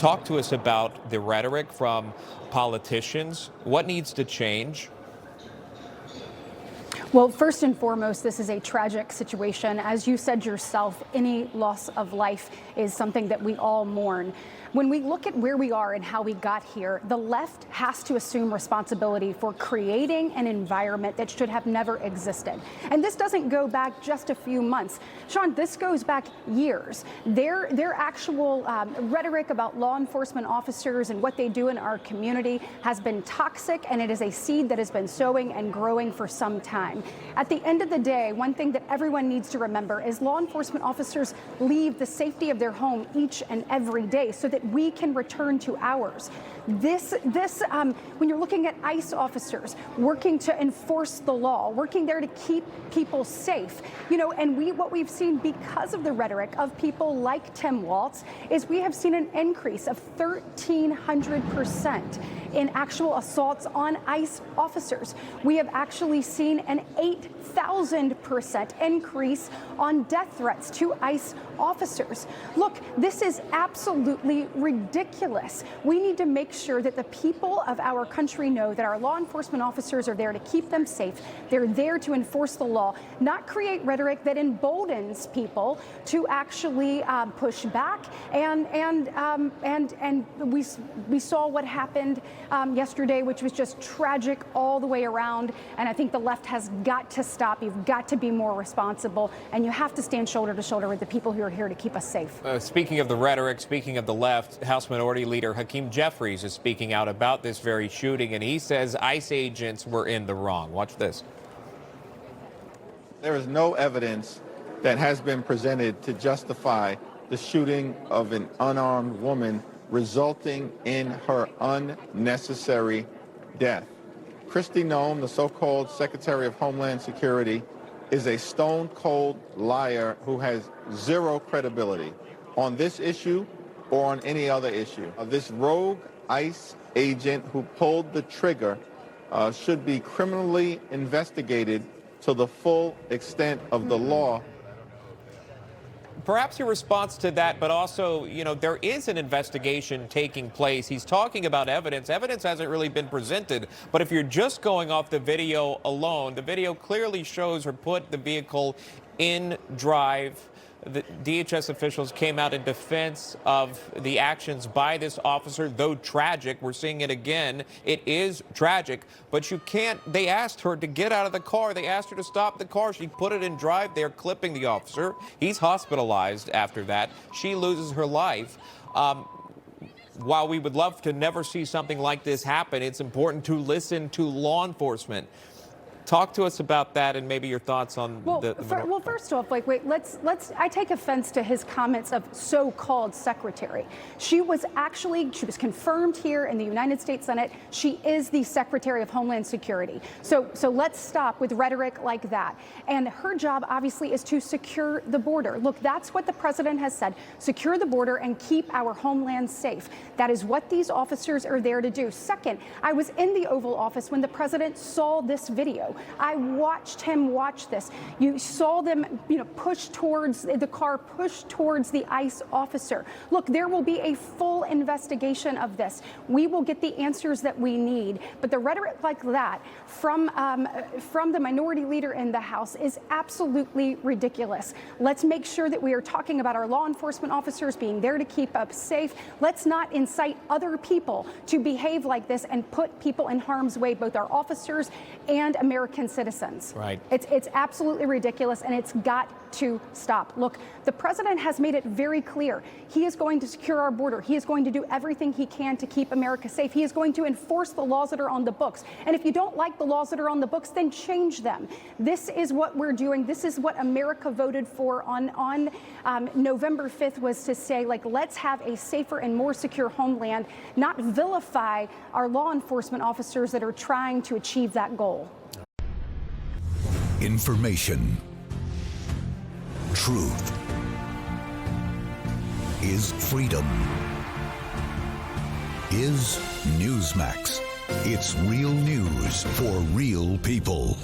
Talk to us about the rhetoric from politicians. What needs to change? Well, first and foremost, this is a tragic situation. As you said yourself, any loss of life is something that we all mourn. When we look at where we are and how we got here, the left has to assume responsibility for creating an environment that should have never existed. And this doesn't go back just a few months. Sean, this goes back years. Their actual rhetoric about law enforcement officers and what they do in our community has been toxic, and it is a seed that has been sowing and growing for some time. At the end of the day, one thing that everyone needs to remember is law enforcement officers leave the safety of their home each and every day so that we can return to ours. When you're looking at ICE officers working to enforce the law, working there to keep people safe, and what we've seen because of the rhetoric of people like Tim Walz is we have seen an increase of 1,300% in actual assaults on ICE officers. We have actually seen an 8,000% increase on death threats to ICE officers. Look, this is absolutely ridiculous. We need to make sure that the people of our country know that our law enforcement officers are there to keep them safe. They're there to enforce the law, not create rhetoric that emboldens people to actually push back. And we saw what happened yesterday, which was just tragic all the way around. And I think the left has got to stop. You've got to be more responsible, and you have to stand shoulder to shoulder with the people who are here to keep us safe. Speaking of the rhetoric, speaking of the left, House Minority Leader Hakeem Jeffries is speaking out about this very shooting, and he says ICE agents were in the wrong. Watch this. There is no evidence that has been presented to justify the shooting of an unarmed woman, resulting in her unnecessary death. Kristi Noem, the so-called Secretary of Homeland Security, is a stone-cold liar who has zero credibility on this issue or on any other issue. This rogue ICE agent who pulled the trigger should be criminally investigated to the full extent of the law. Perhaps your response to that, but also, there is an investigation taking place. He's talking about evidence. Evidence hasn't really been presented, but if you're just going off the video alone, the video clearly shows her put the vehicle in drive. The DHS officials came out in defense of the actions by this officer, though tragic. We're seeing it again. It is tragic, but you can't. They asked her to get out of the car. They asked her to stop the car. She put it in drive. They're clipping the officer. He's hospitalized after that. She loses her life. While we would love to never see something like this happen, it's important to listen to law enforcement. Talk to us about that and maybe your thoughts on well, first off, I take offense to his comments of so-called secretary. She was confirmed here in the United States Senate. She is the Secretary of Homeland Security. So let's stop with rhetoric like that. And her job, obviously, is to secure the border. Look, that's what the president has said. Secure the border and keep our homeland safe. That is what these officers are there to do. Second, I was in the Oval Office when the president saw this video. I watched him watch this. You saw them, push towards the car, push towards the ICE officer. Look, there will be a full investigation of this. We will get the answers that we need. But the rhetoric like that from the minority leader in the House is absolutely ridiculous. Let's make sure that we are talking about our law enforcement officers being there to keep us safe. Let's not incite other people to behave like this and put people in harm's way, both our officers and American citizens. Right. It's absolutely ridiculous, and it's got to stop. Look, the president has made it very clear. He is going to secure our border. He is going to do everything he can to keep America safe. He is going to enforce the laws that are on the books. And if you don't like the laws that are on the books, then change them. This is what we're doing. This is what America voted for on November 5th, was to say, let's have a safer and more secure homeland, not vilify our law enforcement officers that are trying to achieve that goal. Information. Truth is freedom. Is Newsmax. It's real news for real people.